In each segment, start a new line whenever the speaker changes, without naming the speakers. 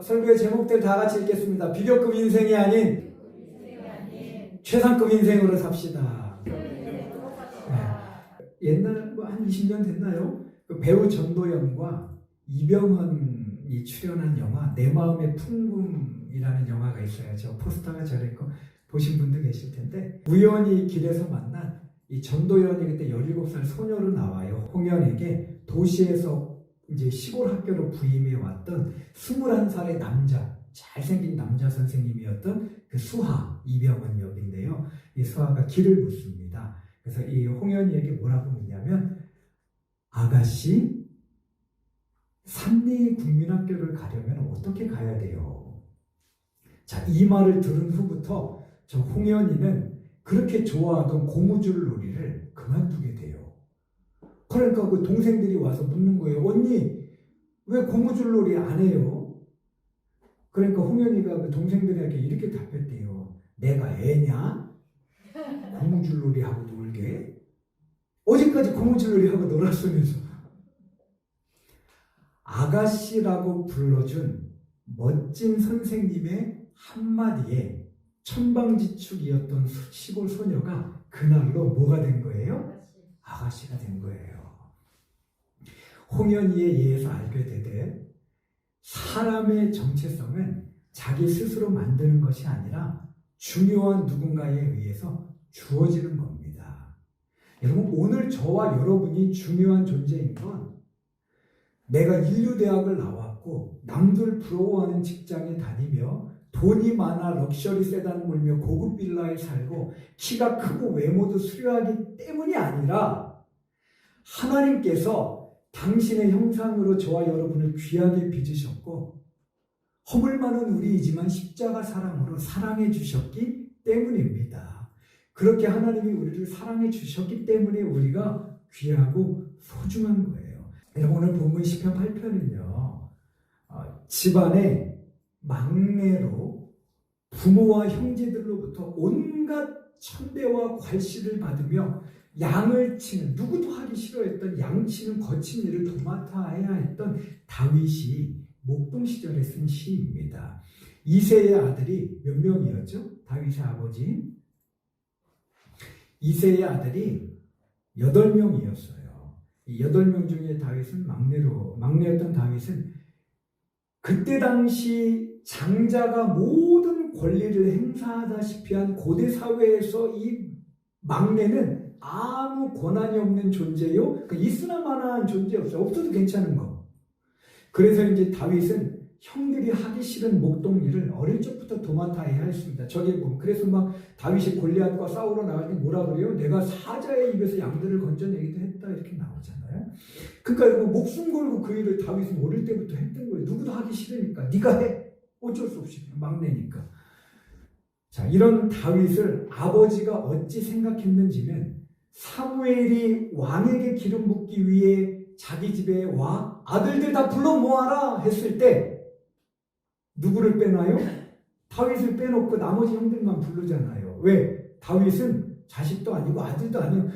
설교의 제목들 다 같이 읽겠습니다. 비교급 인생이 아닌 최상급 인생으로 삽시다. 네. 옛날 한 20년 됐나요? 그 배우 전도연과 이병헌이 출연한 영화 내 마음의 풍금이라는 영화가 있어요. 저 포스터가 저랬고 보신 분들 계실 텐데, 우연히 길에서 만난 이 전도연이 그때 17살 소녀로 나와요. 홍연에게 도시에서 이제 시골 학교로 부임해 왔던 21살의 남자, 잘생긴 남자 선생님이었던 그 수하, 이병헌 역인데요. 이 수하가 길을 묻습니다. 그래서 이 홍연이에게 뭐라고 묻냐면, 아가씨, 산리 국민학교를 가려면 어떻게 가야 돼요? 자, 이 말을 들은 후부터 저 홍연이는 그렇게 좋아하던 고무줄 놀이를 그만두게 돼요. 그러니까 그 동생들이 와서 묻는 거예요. 언니, 왜 고무줄 놀이 안 해요? 그러니까 홍연이가 그 동생들에게 이렇게 답했대요. 내가 애냐? 고무줄 놀이 하고 놀게? 어제까지 고무줄 놀이 하고 놀았으면서. 아가씨라고 불러준 멋진 선생님의 한마디에 천방지축이었던 시골 소녀가 그날로 뭐가 된 거예요? 아가씨가 된 거예요. 홍연이의 예에서 알게 되되, 사람의 정체성은 자기 스스로 만드는 것이 아니라 중요한 누군가에 의해서 주어지는 겁니다. 여러분, 오늘 저와 여러분이 중요한 존재인 건, 내가 인류대학을 나왔고 남들 부러워하는 직장에 다니며 돈이 많아 럭셔리 세단 몰며 고급 빌라에 살고 키가 크고 외모도 수려하기 때문이 아니라, 하나님께서 당신의 형상으로 저와 여러분을 귀하게 빚으셨고 허물 많은 우리이지만 십자가 사랑으로 사랑해 주셨기 때문입니다. 그렇게 하나님이 우리를 사랑해 주셨기 때문에 우리가 귀하고 소중한 거예요. 오늘 본문 시편 8편은요, 집안의 막내로 부모와 형제들로부터 온갖 천대와 괄시를 받으며 양을 치는, 누구도 하기 싫어했던 양치는 거친 일을 도맡아야 했던 다윗이 목동 시절에 쓴 시입니다. 이새의 아들이 몇 명이었죠? 다윗의 아버지 이새의 아들이 8명이었어요. 이 8명 중에 다윗은 막내였던 다윗은 그때 당시 장자가 모든 권리를 행사하다시피 한 고대 사회에서 이 막내는 아무 권한이 없는 존재요. 있으나 마나한 존재였어요. 없어도 괜찮은 거. 그래서 이제 다윗은 형들이 하기 싫은 목동 일을 어릴 적부터 도맡아야 했습니다. 저기 그래서 막 다윗이 골리앗과 싸우러 나갈 때 뭐라 그래요? 내가 사자의 입에서 양들을 건져내기도 했다, 이렇게 나오잖아요. 그러니까 목숨 걸고 그 일을 다윗은 어릴 때부터 했던 거예요. 누구도 하기 싫으니까 네가 해. 어쩔 수 없이 막내니까. 자, 이런 다윗을 아버지가 어찌 생각했는지는, 사무엘이 왕에게 기름 붓기 위해 자기 집에 와 아들들 다 불러 모아라 했을 때 누구를 빼나요? 다윗을 빼놓고 나머지 형들만 부르잖아요. 왜? 다윗은 자식도 아니고 아들도 아니고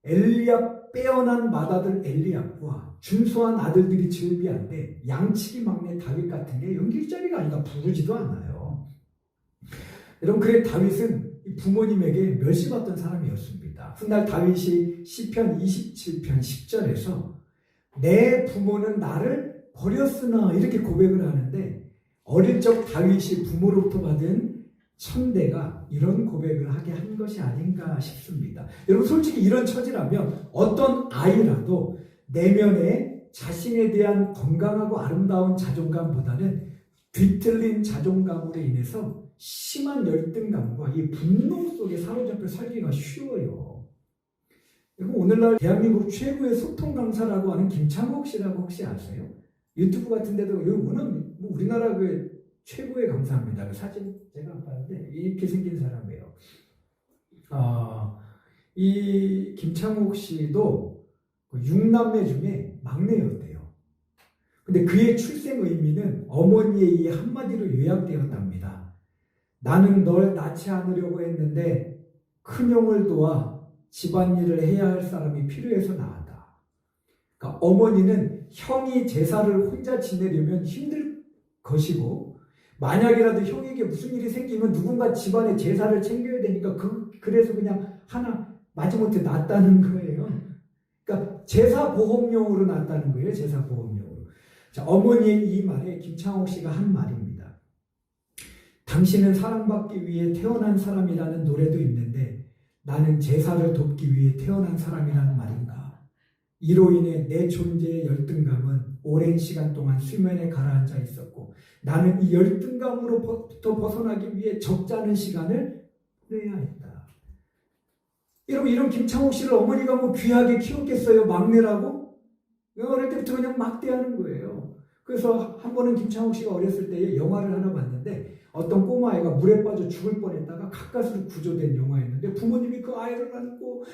엘리압 빼어난 맏아들 엘리압과 준수한 아들들이 즐비한데 양치기 막내 다윗 같은 게 연길 자리가 아니라 부르지도 않아요. 여러분, 그래 다윗은 부모님에게 멸시받던 사람이었습니다. 훗날 다윗이 시편 27편 10절에서 내 부모는 나를 버렸으나 이렇게 고백을 하는데, 어릴 적 다윗이 부모로부터 받은 천대가 이런 고백을 하게 한 것이 아닌가 싶습니다. 여러분, 솔직히 이런 처지라면 어떤 아이라도 내면에 자신에 대한 건강하고 아름다운 자존감보다는 뒤틀린 자존감으로 인해서 심한 열등감과 이 분노 속에 사로잡혀 살기가 쉬워요. 오늘날 대한민국 최고의 소통 강사라고 하는 김창옥 씨라고 혹시 아세요? 유튜브 같은 데도 이분은 우리나라 그 최고의 강사입니다. 그 사진 제가 봤는데 이렇게 생긴 사람이에요. 이 김창옥 씨도 6남매 중에 막내였대요. 근데 그의 출생 의미는 어머니의 이 한마디로 요약되었답니다. 나는 널 낳지 않으려고 했는데 큰형을 도와 집안일을 해야 할 사람이 필요해서 낳았다. 그러니까 어머니는 형이 제사를 혼자 지내려면 힘들 것이고, 만약이라도 형에게 무슨 일이 생기면 누군가 집안의 제사를 챙겨야 되니까 그래서 그냥 하나 마지못해 놨다는 거예요. 그러니까 제사보험용으로 놨다는 거예요. 제사보험용으로. 자, 어머니의 이 말에 김창옥 씨가 한 말입니다. 당신은 사랑받기 위해 태어난 사람이라는 노래도 있는데 나는 제사를 돕기 위해 태어난 사람이라는 말인가. 이로 인해 내 존재의 열등감은 오랜 시간 동안 수면에 가라앉아 있었고 나는 이 열등감으로부터 벗어나기 위해 적잖은 시간을 내야 했다. 여러분, 이런 김창옥 씨를 어머니가 뭐 귀하게 키웠겠어요? 막내라고? 어릴 때부터 그냥 막대하는 거예요. 그래서 한 번은 김창옥 씨가 어렸을 때에 영화를 하나 봤는데 어떤 꼬마아이가 물에 빠져 죽을 뻔했다가 가까스로 구조된 영화였는데 부모님이 그 아이를 안고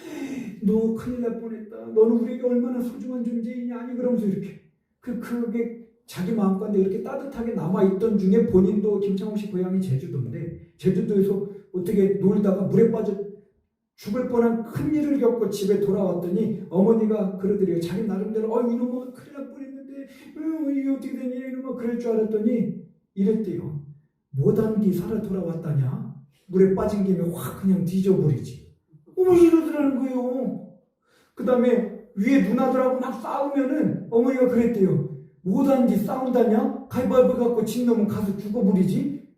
너 큰일 날 뻔했다. 너는 우리에게 얼마나 소중한 존재이냐. 아니 그러면서 이렇게 그게 자기 마음가운데 이렇게 따뜻하게 남아있던 중에 본인도 김창옥 씨 고향이 제주도인데 제주도에서 어떻게 놀다가 물에 빠져 죽을 뻔한 큰일을 겪고 집에 돌아왔더니 어머니가 그러더래요. 자기 나름대로 이놈아 큰일 날 뻔했는데 이게 어떻게 되냐 이놈아 그럴 줄 알았더니 이랬대요. 못한 살아 돌아왔다냐? 물에 빠진 김에 확 그냥 뒤져버리지. 이러더라는 거예요. 그 다음에 위에 누나들하고 막 싸우면은 어머니가 그랬대요. 못한 싸운다냐? 가위바위보 갖고 진 놈은 가서 죽어버리지?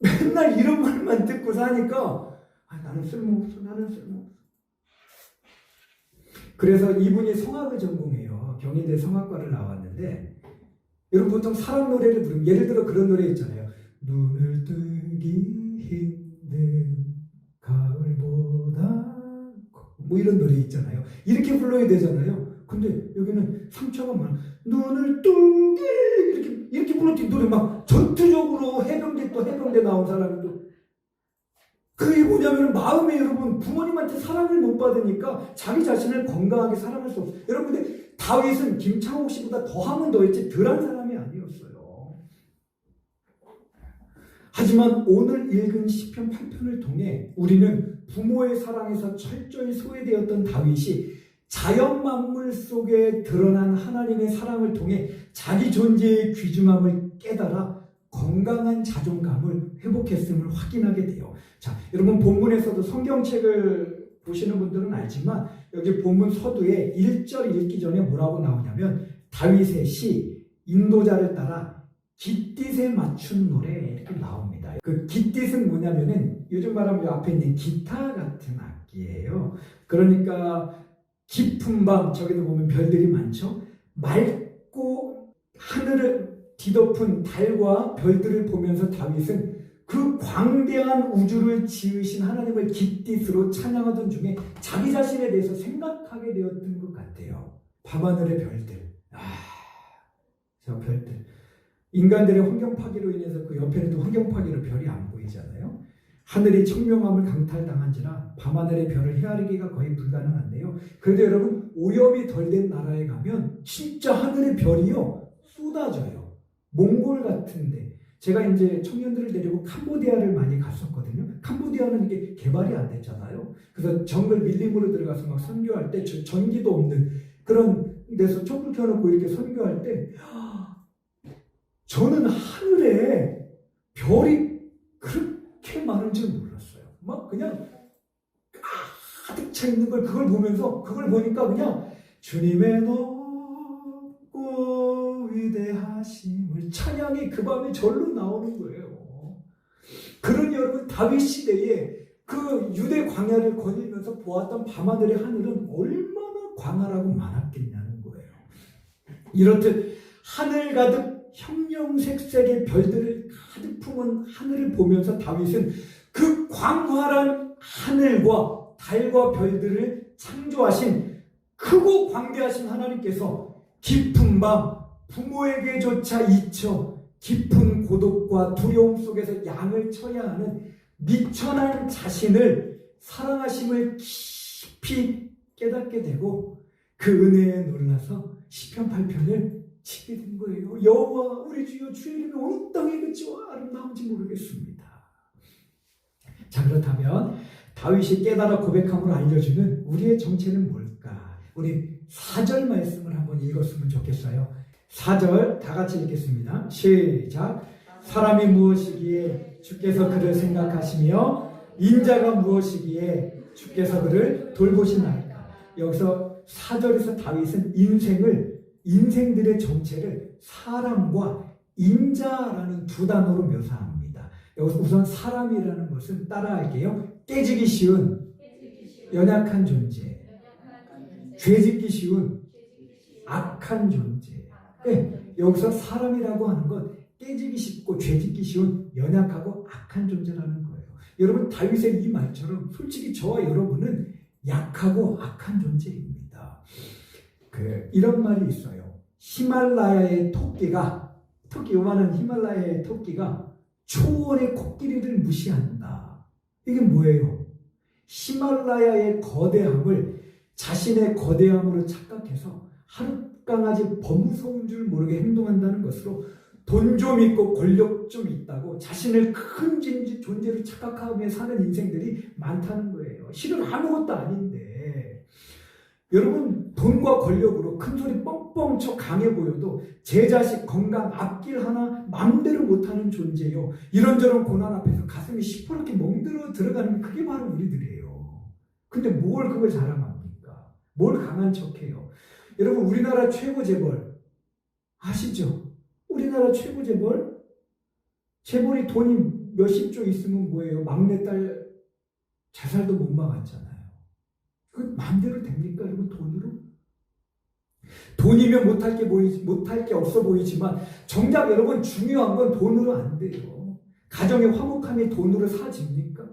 맨날 이런 말만 듣고 사니까 나는 쓸모없어. 나는 쓸모없어. 그래서 이분이 성악을 전공해요. 경희대 성악과를 나왔는데 여러분 보통 사랑 노래를 부르면 예를 들어 그런 노래 있잖아요. 눈을 뜨기 힘든 가을보다 뭐 이런 노래 있잖아요. 이렇게 불러야 되잖아요. 근데 여기는 상처가 많아. 눈을 뜨기 이렇게 불렀더니 노래 막 전투적으로 해병대 나온 사람이 또 그게 뭐냐면 마음에 여러분 부모님한테 사랑을 못 받으니까 자기 자신을 건강하게 사랑할 수 없어요. 여러분 근데 다윗은 김창옥 씨보다 더하면 더했지 덜한 사람이 아니었어요. 하지만 오늘 읽은 시편 8편을 통해 우리는 부모의 사랑에서 철저히 소외되었던 다윗이 자연 만물 속에 드러난 하나님의 사랑을 통해 자기 존재의 귀중함을 깨달아 건강한 자존감을 회복했음을 확인하게 돼요. 자, 여러분 본문에서도 성경책을 보시는 분들은 알지만 여기 본문 서두에 1절 읽기 전에 뭐라고 나오냐면 다윗의 시 인도자를 따라 깃딧에 맞춘 노래 이렇게 나옵니다. 그 깃딧은 뭐냐면은 요즘 말하면 앞에 있는 기타 같은 악기예요. 그러니까 깊은 밤 저기도 보면 별들이 많죠. 맑고 하늘을 뒤덮은 달과 별들을 보면서 다윗은 그 광대한 우주를 지으신 하나님을 깃딧으로 찬양하던 중에 자기 자신에 대해서 생각하게 되었던 것 같아요. 밤하늘의 별들, 저 별들. 인간들의 환경 파괴로 인해서 그 옆에는 또 환경 파괴로 별이 안 보이잖아요. 하늘이 청명함을 강탈당한지라 밤하늘의 별을 헤아리기가 거의 불가능한데요. 그래도 여러분 오염이 덜 된 나라에 가면 진짜 하늘의 별이요 쏟아져요. 몽골 같은데 제가 이제 청년들을 데리고 캄보디아를 많이 갔었거든요. 캄보디아는 이게 개발이 안 됐잖아요. 그래서 정글 밀림으로 들어가서 막 선교할 때 전기도 없는 그런 데서 촛불 켜놓고 이렇게 선교할 때 저는 하늘에 별이 그렇게 많은 줄 몰랐어요. 막 그냥 가득 차 있는 걸 그걸 보니까 그냥 주님의 높고 위대하심을 찬양이 그 밤에 절로 나오는 거예요. 그러니 여러분 다윗 시대에 그 유대 광야를 거닐면서 보았던 밤하늘의 하늘은 얼마나 광활하고 많았겠냐는 거예요. 이렇듯 하늘 가득 형형색색의 별들을 가득 품은 하늘을 보면서 다윗은 그 광활한 하늘과 달과 별들을 창조하신 크고 광대하신 하나님께서 깊은 밤 부모에게조차 잊혀 깊은 고독과 두려움 속에서 양을 쳐야 하는 미천한 자신을 사랑하심을 깊이 깨닫게 되고 그 은혜에 놀라서 시편 8편을 치게 된 거예요. 여호와 우리 주여 주의 이름이 온 땅에 그치와 아름다운지 모르겠습니다. 자, 그렇다면 다윗이 깨달아 고백함으로 알려주는 우리의 정체는 뭘까? 우리 4절 말씀을 한번 읽었으면 좋겠어요. 4절 다 같이 읽겠습니다. 시작. 사람이 무엇이기에 주께서 그를 생각하시며 인자가 무엇이기에 주께서 그를 돌보시나이까. 여기서 4절에서 다윗은 인생들의 정체를 사람과 인자라는 두 단어로 묘사합니다. 여기서 우선 사람이라는 것은 따라할게요. 깨지기 쉬운 연약한 존재, 죄짓기 쉬운 악한 존재. 네, 여기서 사람이라고 하는 건 깨지기 쉽고 죄짓기 쉬운 연약하고 악한 존재라는 거예요. 여러분, 다윗의 이 말처럼 솔직히 저와 여러분은 약하고 악한 존재입니다. 이런 말이 있어요. 히말라야의 요만한 히말라야의 토끼가 초원의 코끼리를 무시한다. 이게 뭐예요? 히말라야의 거대함을 자신의 거대함으로 착각해서 하룻강아지 범무서운 줄 모르게 행동한다는 것으로 돈 좀 있고 권력 좀 있다고 자신을 큰 존재로 착각하며 사는 인생들이 많다는 거예요. 실은 아무것도 아닌데, 여러분, 돈과 권력으로 큰소리 뻥뻥 쳐 강해 보여도 제 자식 건강 앞길 하나 마음대로 못하는 존재요. 이런저런 고난 앞에서 가슴이 시퍼렇게 멍들어 들어가는 게 그게 바로 우리들이에요. 근데 뭘 그걸 자랑합니까? 뭘 강한 척해요? 여러분, 우리나라 최고 재벌 아시죠? 우리나라 최고 재벌이 돈이 몇십조 있으면 뭐예요? 막내딸 자살도 못 막았잖아요. 그 마음대로 됩니까? 여러분, 돈으로? 돈이면 못할 게 없어 보이지만 정작 여러분, 중요한 건 돈으로 안 돼요. 가정의 화목함이 돈으로 사집니까?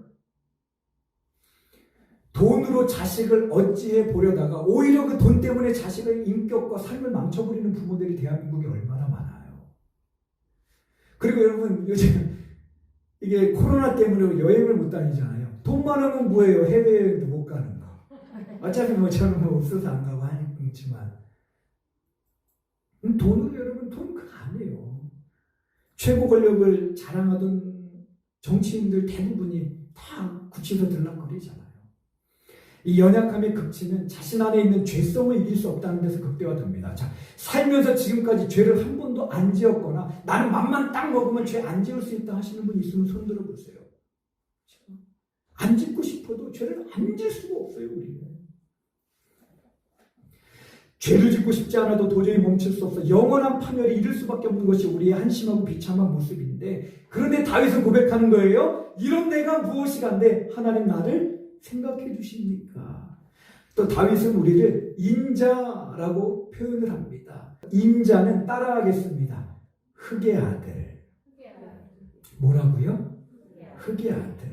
돈으로 자식을 어찌해 보려다가 오히려 그 돈 때문에 자식의 인격과 삶을 망쳐버리는 부모들이 대한민국에 얼마나 많아요. 그리고 여러분, 요즘 이게 코로나 때문에 여행을 못 다니잖아요. 돈 많으면 뭐예요? 해외여행도 못 가는 거. 어차피 뭐 저는 뭐 없어서 안 가고 하니까. 돈으로 여러분, 돈 그거 아니에요. 최고 권력을 자랑하던 정치인들 대부분이 다 구치소 들락거리잖아요. 이 연약함의 극치는 자신 안에 있는 죄성을 이길 수 없다는 데서 극대화됩니다. 자, 살면서 지금까지 죄를 한 번도 안 지었거나 나는 맘만 딱 먹으면 죄 안 지을 수 있다 하시는 분 있으면 손 들어보세요. 안 짓고 싶어도 죄를 안 질 수가 없어요, 우리는. 죄를 짓고 싶지 않아도 도저히 멈출 수 없어 영원한 파멸이 이를 수밖에 없는 것이 우리의 한심하고 비참한 모습인데, 그런데 다윗은 고백하는 거예요. 이런 내가 무엇이간데 하나님 나를 생각해 주십니까? 또 다윗은 우리를 인자라고 표현을 합니다. 인자는 따라하겠습니다. 흑의 아들. 뭐라고요? 흑의 아들.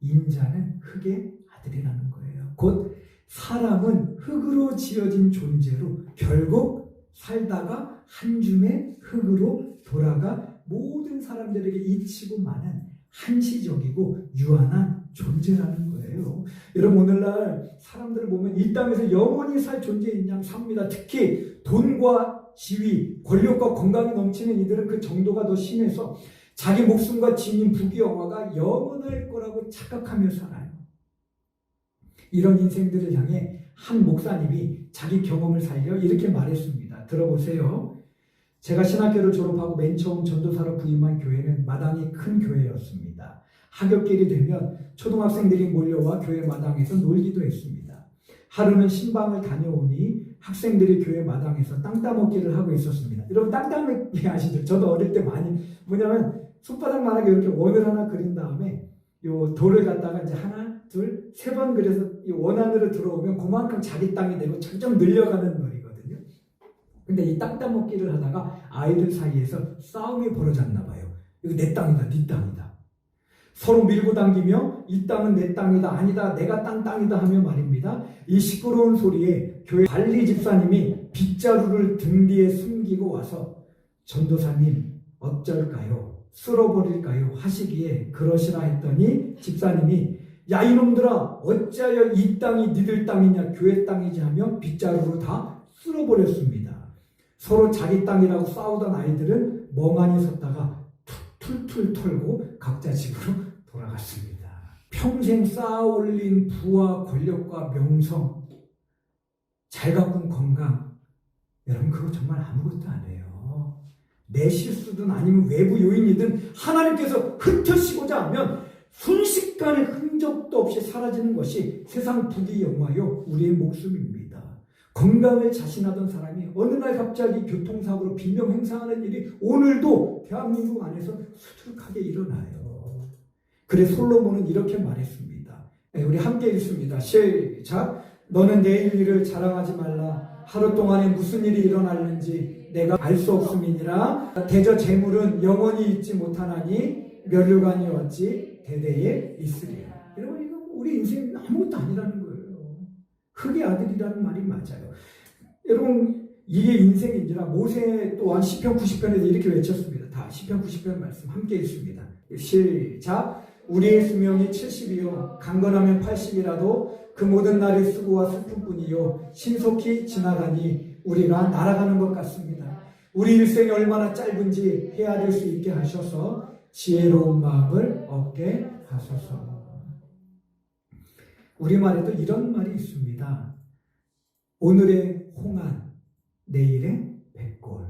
인자는 흑의 아들이라는 거예요. 곧 사람은 흙으로 지어진 존재로 결국 살다가 한 줌의 흙으로 돌아가 모든 사람들에게 잊히고 마는 한시적이고 유한한 존재라는 거예요. 여러분, 오늘날 사람들을 보면 이 땅에서 영원히 살 존재인 양 삽니다. 특히 돈과 지위, 권력과 건강이 넘치는 이들은 그 정도가 더 심해서 자기 목숨과 지닌 부귀영화가 영원할 거라고 착각하며 살아요. 이런 인생들을 향해 한 목사님이 자기 경험을 살려 이렇게 말했습니다. 들어보세요. 제가 신학교를 졸업하고 맨 처음 전도사로 부임한 교회는 마당이 큰 교회였습니다. 하굣길이 되면 초등학생들이 몰려와 교회 마당에서 놀기도 했습니다. 하루는 신방을 다녀오니 학생들이 교회 마당에서 땅 따먹기를 하고 있었습니다. 여러분, 땅 따먹기 아시죠? 저도 어릴 때 많이, 뭐냐면 손바닥만하게 이렇게 원을 하나 그린 다음에 요 돌을 갖다가 이제 하나, 둘, 세 번 그려서 이 원 안으로 들어오면 그만큼 자기 땅이 되고 점점 늘려가는 놀이거든요. 근데 이 땅 따먹기를 하다가 아이들 사이에서 싸움이 벌어졌나 봐요. 이거 내 땅이다, 네 땅이다. 서로 밀고 당기며 이 땅은 내 땅이다, 아니다, 내가 땅이다 하며 말입니다. 이 시끄러운 소리에 교회 관리 집사님이 빗자루를 등 뒤에 숨기고 와서 전도사님 어쩔까요? 쓸어버릴까요? 하시기에 그러시라 했더니 집사님이 야 이놈들아 어찌하여 이 땅이 니들 땅이냐 교회 땅이지 하며 빗자루로 다 쓸어버렸습니다. 서로 자기 땅이라고 싸우던 아이들은 멍하니 섰다가 툴툴 털고 각자 집으로 돌아갔습니다. 평생 쌓아올린 부와 권력과 명성, 잘 가꾼 건강, 여러분 그거 정말 아무것도 아니에요. 내 실수든 아니면 외부 요인이든 하나님께서 흩으시고자 하면 순식간에 흔적도 없이 사라지는 것이 세상 부귀영화요 우리의 목숨입니다. 건강을 자신하던 사람이 어느 날 갑자기 교통사고로 빈병행상하는 일이 오늘도 대한민국 안에서 수두룩하게 일어나요. 그래서 솔로몬은 이렇게 말했습니다. 우리 함께 읽습니다. 시작. 너는 내일 일을 자랑하지 말라. 하루 동안에 무슨 일이 일어날는지 내가 알 수 없음이니라. 대저 재물은 영원히 있지 못하나니 면류관이 어찌 대대에 있으리라. 여러분 이거 우리 인생 아무것도 아니라는 거예요. 흙의 아들이라는 말이 맞아요. 여러분 이게 인생인지라 모세 또한 시편 90편에서 이렇게 외쳤습니다. 다 시편 90편 말씀 함께 읽습니다. 시작. 우리의 수명이 70이요 강건하면 80이라도 그 모든 날의 수고와 슬픔뿐이요 신속히 지나가니 우리가 날아가는 것 같습니다. 우리 일생이 얼마나 짧은지 헤아릴 수 있게 하셔서 지혜로운 마음을 얻게 하소서. 우리말에도 이런 말이 있습니다. 오늘의 홍안, 내일의 백골.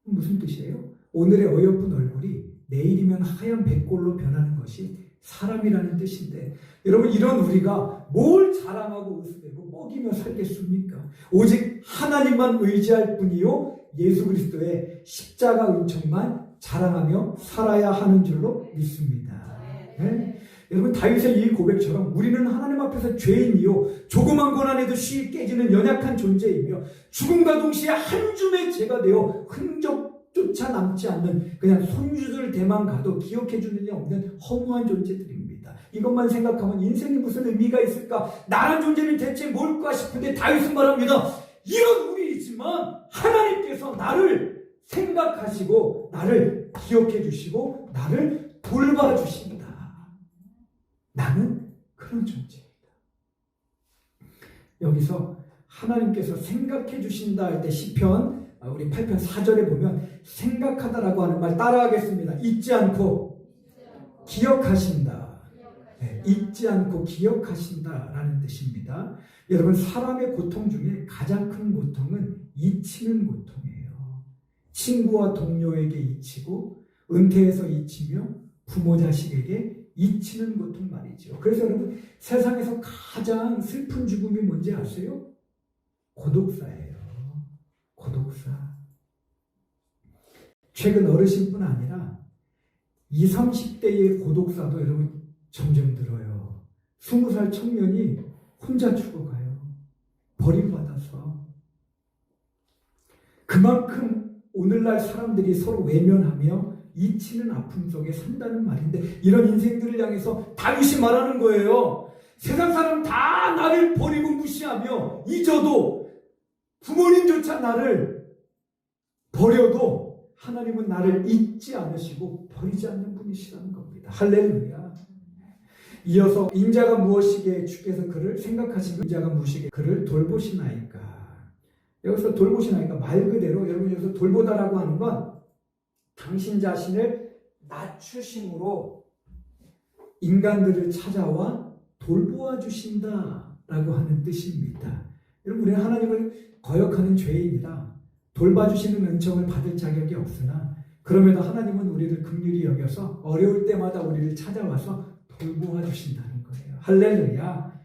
무슨 뜻이에요? 오늘의 어여쁜 얼굴이 내일이면 하얀 백골로 변하는 것이 사람이라는 뜻인데, 여러분 이런 우리가 뭘 자랑하고 웃으며 먹이며 살겠습니까? 오직 하나님만 의지할 뿐이요 예수 그리스도의 십자가 은총만 자랑하며 살아야 하는 줄로 믿습니다. 네? 여러분 다윗의 이 고백처럼 우리는 하나님 앞에서 죄인이요 조그만 고난에도 쉽게 깨지는 연약한 존재이며 죽음과 동시에 한 줌의 죄가 되어 흔적조차 남지 않는 그냥 손주들 대만 가도 기억해 주는 일 없는 허무한 존재들입니다. 이것만 생각하면 인생이 무슨 의미가 있을까? 나란 존재는 대체 뭘까 싶은데 다윗은 말합니다. 이런 우리이지만 하나님께서 나를 생각하시고 나를 기억해 주시고 나를 돌봐 주신다. 나는 그런 존재입니다. 여기서 하나님께서 생각해 주신다 할 때 시편 우리 8편 4절에 보면 생각하다라고 하는 말 따라하겠습니다. 잊지 않고 기억하신다. 네, 잊지 않고 기억하신다라는 뜻입니다. 여러분 사람의 고통 중에 가장 큰 고통은 잊히는 고통이에요. 친구와 동료에게 잊히고 은퇴해서 잊히며 부모 자식에게 잊히는 고통 말이죠. 그래서 여러분 세상에서 가장 슬픈 죽음이 뭔지 아세요? 고독사예요. 고독사. 최근 어르신뿐 아니라 20, 30대의 고독사도 여러분 점점 늘어요. 20살 청년이 혼자 죽어가요. 버림받아서. 그만큼 오늘날 사람들이 서로 외면하며 잊히는 아픔 속에 산다는 말인데 이런 인생들을 향해서 다윗이 말하는 거예요. 세상 사람 다 나를 버리고 무시하며 잊어도 부모님조차 나를 버려도 하나님은 나를 잊지 않으시고 버리지 않는 분이시라는 겁니다. 할렐루야. 이어서 인자가 무엇이기에 주께서 그를 생각하시고 인자가 무엇이기에 그를 돌보시나이까. 여기서 돌보시나이까 말 그대로 여러분 여기서 돌보다라고 하는 건 당신 자신을 낮추심으로 인간들을 찾아와 돌보아 주신다라고 하는 뜻입니다. 여러분 우리는 하나님을 거역하는 죄인이라 돌봐주시는 은총을 받을 자격이 없으나 그럼에도 하나님은 우리를 긍휼히 여겨서 어려울 때마다 우리를 찾아와서 돌보아 주신다는 거예요. 할렐루야.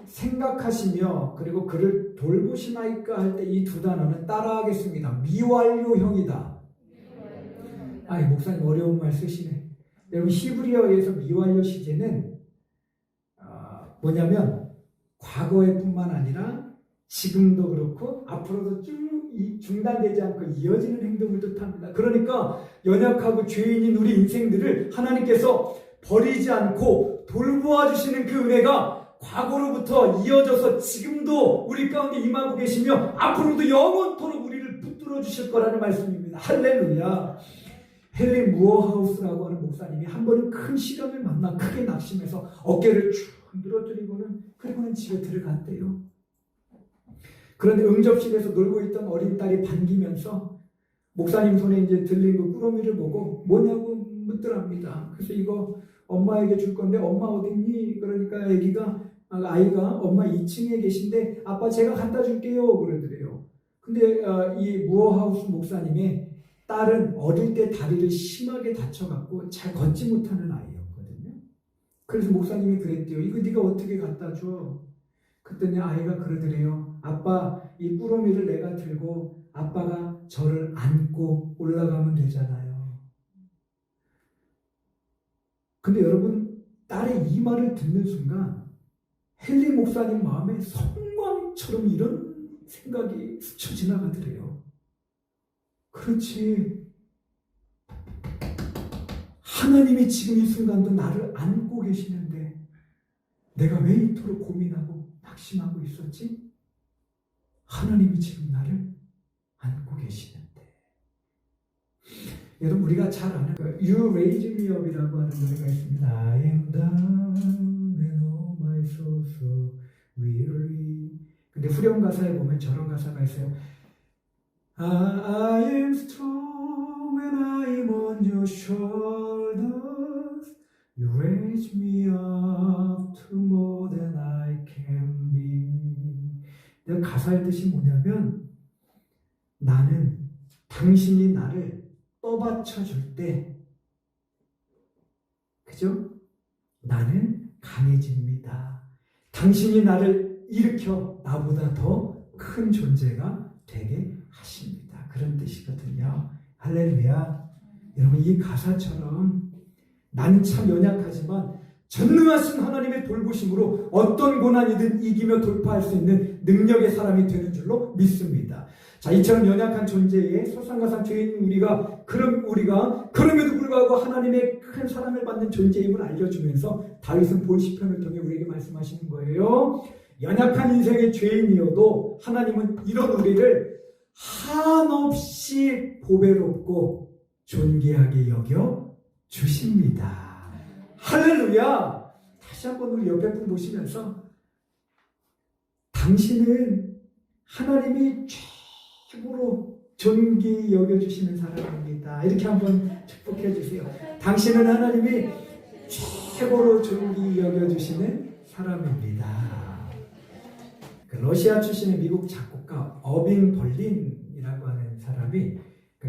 생각하시며 그리고 그를 돌보시나이까 할 때 이 두 단어는 따라하겠습니다. 미완료형이다. 목사님 어려운 말 쓰시네. 여러분 히브리어에서 미완료 시제는 뭐냐면 과거에 뿐만 아니라 지금도 그렇고 앞으로도 쭉 중단되지 않고 이어지는 행동을 뜻합니다. 그러니까 연약하고 죄인인 우리 인생들을 하나님께서 버리지 않고 돌보아 주시는 그 은혜가 과거로부터 이어져서 지금도 우리 가운데 임하고 계시며 앞으로도 영원토록 우리를 붙들어 주실 거라는 말씀입니다. 할렐루야. 헨리 무어하우스라고 하는 목사님이 한 번은 큰 시련을 만나 크게 낙심해서 어깨를 쭉 늘어뜨리고는 그리고는 집에 들어갔대요. 그런데 응접실에서 놀고 있던 어린 딸이 반기면서 목사님 손에 이제 들린 그 꾸러미를 보고 뭐냐고 묻더랍니다. 그래서 이거 엄마에게 줄 건데 엄마 어딨니? 그러니까 아이가 엄마 2층에 계신데 아빠 제가 갖다 줄게요 그러더래요. 근데 이 무어하우스 목사님의 딸은 어릴 때 다리를 심하게 다쳐갖고 잘 걷지 못하는 아이였거든요. 그래서 목사님이 그랬대요. 이거 네가 어떻게 갖다 줘? 그랬더니 아이가 그러더래요. 아빠, 이 꾸러미를 내가 들고 아빠가 저를 안고 올라가면 되잖아요. 근데 여러분, 딸의 이 말을 듣는 순간 헨리 목사님 마음에 성광처럼 이런 생각이 스쳐 지나가더래요. 그렇지. 하나님이 지금 이 순간도 나를 안고 계시는데 내가 왜 이토록 고민하고 낙심하고 있었지? 하나님이 지금 나를 안고 계시는데. 여러분, 우리가 잘 아는 You Raise Me Up이라고 하는 노래가 있습니다. I am down and all my soul so weary. 근데 후렴 가사에 보면 저런 가사가 있어요. I am strong when I am on your shoulders. You raise me up to more than I can be. 내가 가사의 뜻이 뭐냐면 나는 당신이 나를 떠받쳐 줄 때, 그죠? 나는 강해집니다. 당신이 나를 일으켜 나보다 더 큰 존재가 되게 하십니다. 그런 뜻이거든요. 할렐루야. 여러분, 이 가사처럼 나는 참 연약하지만 전능하신 하나님의 돌보심으로 어떤 고난이든 이기며 돌파할 수 있는 능력의 사람이 되는 줄로 믿습니다. 자, 이처럼 연약한 존재의 설상가상 죄인 우리가 그럼에도 불구하고 하나님의 큰 사랑을 받는 존재임을 알려주면서 다윗은 본 시편을 통해 우리에게 말씀하시는 거예요. 연약한 인생의 죄인이어도 하나님은 이런 우리를 한없이 보배롭고 존귀하게 여겨 주십니다. 할렐루야. 다시 한번 우리 옆에 분 보시면서 당신은 하나님이 최고로 존귀 여겨주시는 사람입니다. 이렇게 한번 축복해 주세요. 당신은 하나님이 최고로 존귀 여겨주시는 사람입니다. 그 러시아 출신의 미국 작곡가 어빙 벌린이라고 하는 사람이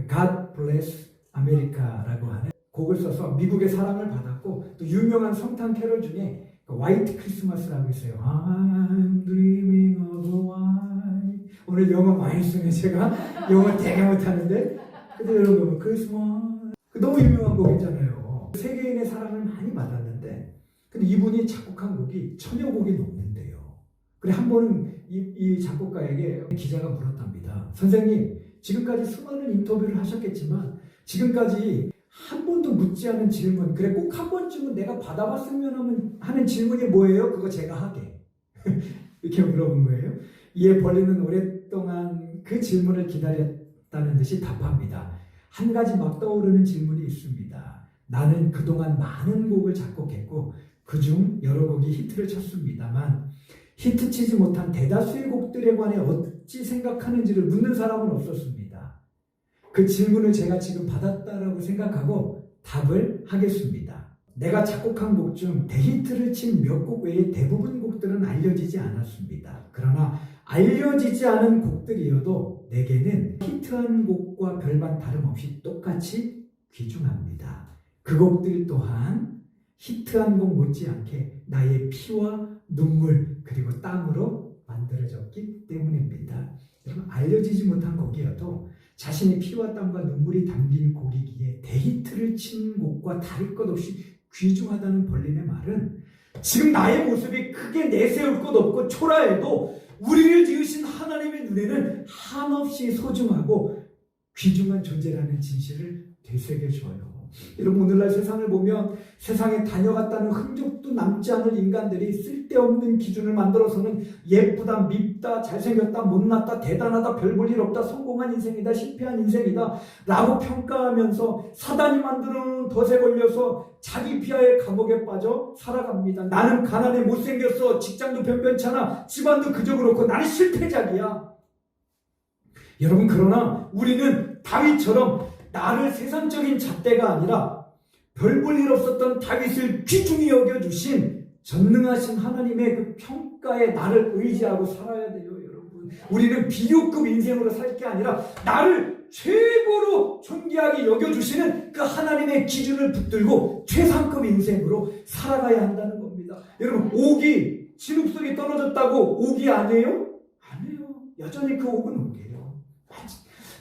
God Bless America라고 하는 곡을 써서 미국의 사랑을 받았고, 또 유명한 성탄 캐럴 중에 화이트 크리스마스라고 있어요. I'm dreaming of a white. 오늘 영어 많이 쓰네. 제가 영어 되게 못하는데. 근데 여러분, 크리스마스 너무 유명한 곡이잖아요. 세계인의 사랑을 많이 받았는데, 근데 이분이 작곡한 곡이 1000여 곡이 넘는데요. 그래, 한 번은 이 작곡가에게 기자가 물었답니다. 선생님, 지금까지 수많은 인터뷰를 하셨겠지만 지금까지 한 번도 묻지 않은 질문, 그래 꼭 한 번쯤은 내가 받아봤으면 하는 질문이 뭐예요? 그거 제가 하게. 이렇게 물어본 거예요. 이에 벌리는 오랫동안 그 질문을 기다렸다는 듯이 답합니다. 한 가지 막 떠오르는 질문이 있습니다. 나는 그동안 많은 곡을 작곡했고 그중 여러 곡이 히트를 쳤습니다만 히트치지 못한 대다수의 곡들에 관해 어찌 생각하는지를 묻는 사람은 없었습니다. 그 질문을 제가 지금 받았다라고 생각하고 답을 하겠습니다. 내가 작곡한 곡 중 대히트를 친 몇 곡 외에 대부분 곡들은 알려지지 않았습니다. 그러나 알려지지 않은 곡들이어도 내게는 히트한 곡과 별반 다름없이 똑같이 귀중합니다. 그 곡들 또한 히트한 곡 못지않게 나의 피와 눈물 그리고 땀으로 만들어졌기 때문입니다. 여러분, 알려지지 못한 곡이어도 자신의 피와 땀과 눈물이 담긴 곡이기에 대히트를 친 곡과 다를 것 없이 귀중하다는 벌린의 말은 지금 나의 모습이 크게 내세울 것 없고 초라해도 우리를 지으신 하나님의 눈에는 한없이 소중하고 귀중한 존재라는 진실을 되새겨줘요. 여러분, 오늘날 세상을 보면 세상에 다녀갔다는 흔적도 남지 않을 인간들이 쓸데없는 기준을 만들어서는 예쁘다, 밉다, 잘생겼다, 못났다, 대단하다, 별 볼 일 없다, 성공한 인생이다, 실패한 인생이다 라고 평가하면서 사단이 만드는 덫에 걸려서 자기 비하의 감옥에 빠져 살아갑니다. 나는 가난해, 못생겼어, 직장도 변변찮아, 집안도 그저 그렇고 나는 실패작이야. 여러분, 그러나 우리는 다윗처럼 나를 세상적인 잣대가 아니라 별 볼 일 없었던 다윗을 귀중히 여겨주신 전능하신 하나님의 그 평가에 나를 의지하고 살아야 돼요, 여러분. 우리는 비교급 인생으로 살 게 아니라 나를 최고로 존귀하게 여겨주시는 그 하나님의 기준을 붙들고 최상급 인생으로 살아가야 한다는 겁니다. 여러분, 옥이 진흙 속에 떨어졌다고 옥이 아니에요? 아니에요. 여전히 그 옥은 옥이에요.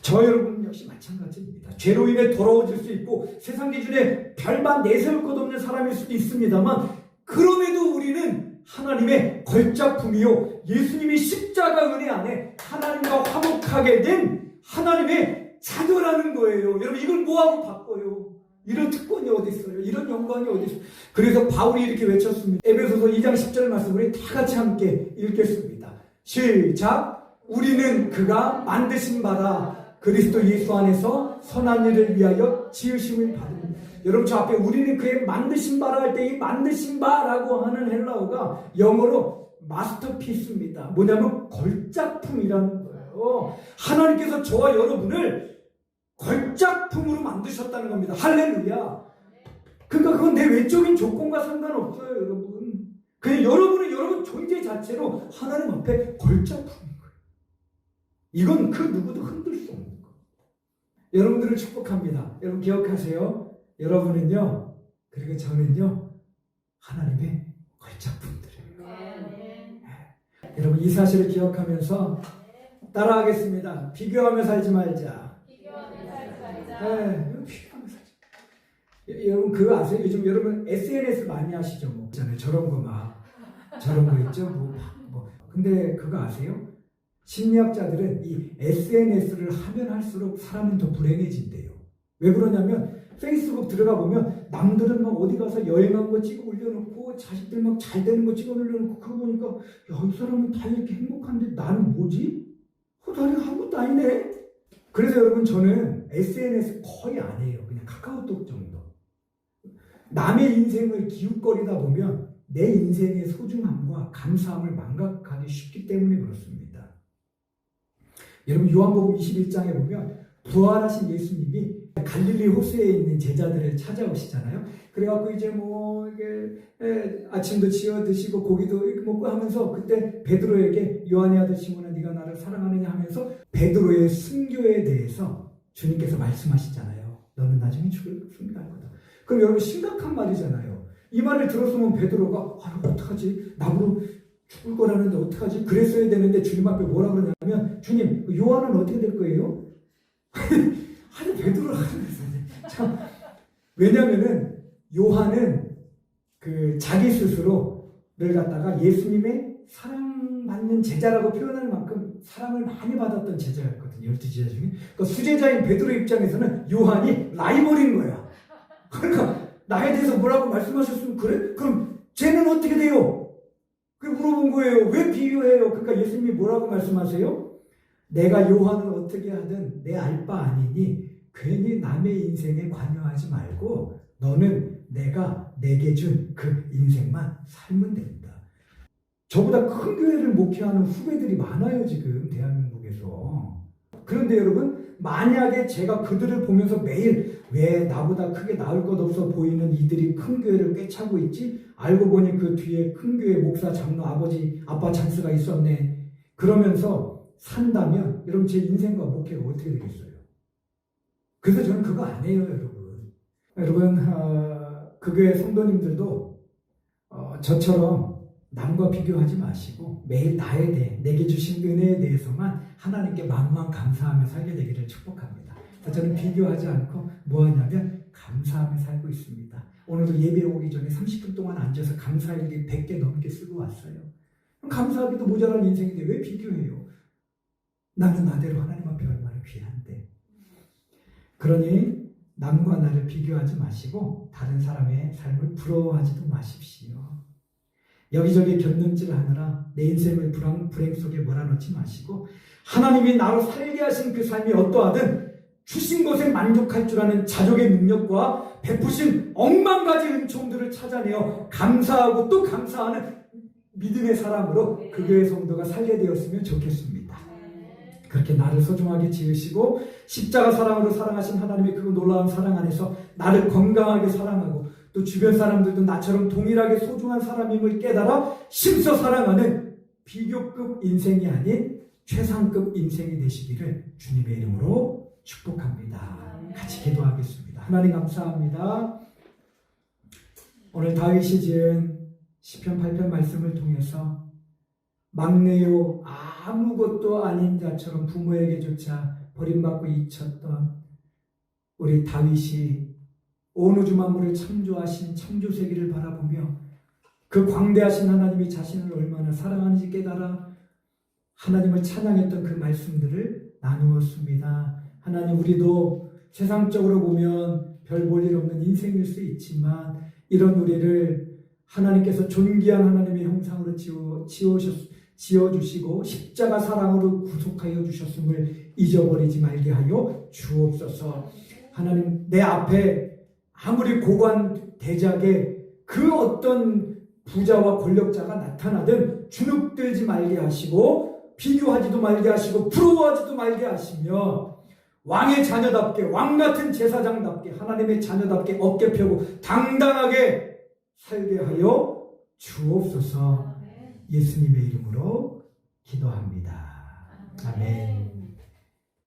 저 여러분 역시 마찬가지입니다. 죄로 인해 더러워질 수 있고 세상 기준에 별반 내세울 것 없는 사람일 수도 있습니다만, 그럼에도 우리는 하나님의 걸작품이요, 예수님이 십자가 은혜 안에 하나님과 화목하게 된 하나님의 자녀라는 거예요. 여러분, 이걸 뭐하고 바꿔요? 이런 특권이 어디 있어요? 이런 영광이 어디 있어요? 그래서 바울이 이렇게 외쳤습니다. 에베소서 2장 10절 말씀 우리 다 같이 함께 읽겠습니다. 시작. 우리는 그가 만드신 바라 그리스도 예수 안에서 선한 일을 위하여 지으심을 받습니다. 여러분, 저 앞에 우리는 그의 만드신 바라 할 때 이 만드신 바라고 하는 헬라어가 영어로 마스터피스입니다. 뭐냐면 걸작품이라는 거예요. 하나님께서 저와 여러분을 걸작품으로 만드셨다는 겁니다. 할렐루야. 그러니까 그건 내 외적인 조건과 상관없어요, 여러분. 그냥 여러분은 여러분 존재 자체로 하나님 앞에 걸작품인 거예요. 이건 그 누구도 흔들 수 없는 거예요. 여러분들을 축복합니다. 여러분 기억하세요. 여러분은요, 그리고 저는요, 하나님의 걸작품들이에요. 네. 여러분, 이 사실을 기억하면서 따라하겠습니다. 비교하며 살지 말자. 네, 비교하며 살자. 여러분 그거 아세요? 요즘 여러분 SNS 많이 하시죠? 뭐 있잖아요. 저런 거 있죠? 근데 그거 아세요? 심리학자들은 이 SNS를 하면 할수록 사람은 더 불행해진대요. 왜 그러냐면 페이스북 들어가 보면 남들은 막 어디 가서 여행한 거 찍어 올려놓고 자식들 막 잘 되는 거 찍어 올려놓고, 그러고 보니까 야, 이 사람은 다 이렇게 행복한데 나는 뭐지? 나는 아무것도 아니네. 그래서 여러분, 저는 SNS 거의 안 해요. 그냥 카카오톡 정도. 남의 인생을 기웃거리다 보면 내 인생의 소중함과 감사함을 망각하기 쉽기 때문에 그렇습니다. 여러분, 요한복음 21장에 보면 부활하신 예수님이 갈릴리 호수에 있는 제자들을 찾아오시잖아요. 그래갖고 이제 아침도 지어 드시고 고기도 이렇게 먹고 하면서, 그때 베드로에게 요한의 아들 시몬아 네가 나를 사랑하느냐 하면서 베드로의 순교에 대해서 주님께서 말씀하시잖아요. 너는 나중에 순교할 거다. 그럼 여러분, 심각한 말이잖아요. 이 말을 들었으면 베드로가 어떡하지? 나무로 죽을 거라는데 어떡하지? 그랬어야 되는데 주님 앞에 뭐라 그러냐면, 주님, 요한은 어떻게 될 거예요? 아니, 베드로가 참, 왜냐면은 요한은 그 자기 스스로를 갖다가 예수님의 사랑받는 제자라고 표현할 만큼 사랑을 많이 받았던 제자였거든요. 12제자 중에. 그러니까 수제자인 베드로 입장에서는 요한이 라이벌인 거야. 그러니까 나에 대해서 뭐라고 말씀하셨으면, 그래? 그럼 쟤는 어떻게 돼요? 그래 물어본 거예요. 왜 비교해요? 그러니까 예수님이 뭐라고 말씀하세요? 내가 요한을 어떻게 하든 내 알 바 아니니 괜히 남의 인생에 관여하지 말고 너는 내가 내게 준 그 인생만 살면 된다. 저보다 큰 교회를 목회하는 후배들이 많아요, 지금 대한민국에서. 그런데 여러분, 만약에 제가 그들을 보면서 매일 왜 나보다 크게 나을 것 없어 보이는 이들이 큰 교회를 꿰차고 있지? 알고 보니 그 뒤에 큰 교회 목사, 장로, 아버지, 아빠 찬스가 있었네. 그러면서 산다면 여러분, 제 인생과 목회가 어떻게 되겠어요? 그래서 저는 그거 안 해요, 여러분. 여러분, 그 교회 성도님들도 저처럼 남과 비교하지 마시고 매일 나에 대해, 내게 주신 은혜에 대해서만 하나님께 마음만 감사하며 살게 되기를 축복합니다. 그래서 저는 비교하지 않고 뭐 하냐면 감사하며 살고 있습니다. 오늘도 예배 오기 전에 30분 동안 앉아서 감사일기 100개 넘게 쓰고 왔어요. 감사하기도 모자란 인생인데 왜 비교해요? 나는 나대로 하나님 앞에 얼마나 귀한데. 그러니 남과 나를 비교하지 마시고 다른 사람의 삶을 부러워하지도 마십시오. 여기저기 곁눈질 하느라 내 인생을 불행 속에 몰아넣지 마시고, 하나님이 나로 살게 하신 그 삶이 어떠하든 주신 것에 만족할 줄 아는 자족의 능력과 베푸신 억만 가지 은총들을 찾아내어 감사하고 또 감사하는 믿음의 사람으로 그 교회 성도가 살게 되었으면 좋겠습니다. 그렇게 나를 소중하게 지으시고 십자가 사랑으로 사랑하신 하나님의 그 놀라운 사랑 안에서 나를 건강하게 사랑하고 또 주변 사람들도 나처럼 동일하게 소중한 사람임을 깨달아 힘써 사랑하는 비교급 인생이 아닌 최상급 인생이 되시기를 주님의 이름으로 축복합니다. 같이 기도하겠습니다. 하나님 감사합니다. 오늘 다윗이 지은 시편 8편 말씀을 통해서 막내요 아무것도 아닌 자처럼 부모에게조차 버림받고 잊혔던 우리 다윗이 온 우주 만물을 창조하신 창조세계를 바라보며 그 광대하신 하나님이 자신을 얼마나 사랑하는지 깨달아 하나님을 찬양했던 그 말씀들을 나누었습니다. 하나님, 우리도 세상적으로 보면 별 볼 일 없는 인생일 수 있지만 이런 우리를 하나님께서 존귀한 하나님의 형상으로 지어주시고 십자가 사랑으로 구속하여 주셨음을 잊어버리지 말게 하여 주옵소서. 하나님, 내 앞에 아무리 고관 대작의 그 어떤 부자와 권력자가 나타나든 주눅들지 말게 하시고 비교하지도 말게 하시고 부러워하지도 말게 하시며 왕의 자녀답게, 왕같은 제사장답게, 하나님의 자녀답게 어깨 펴고 당당하게 살게 하여 주옵소서. 예수님의 이름으로 기도합니다. 아멘.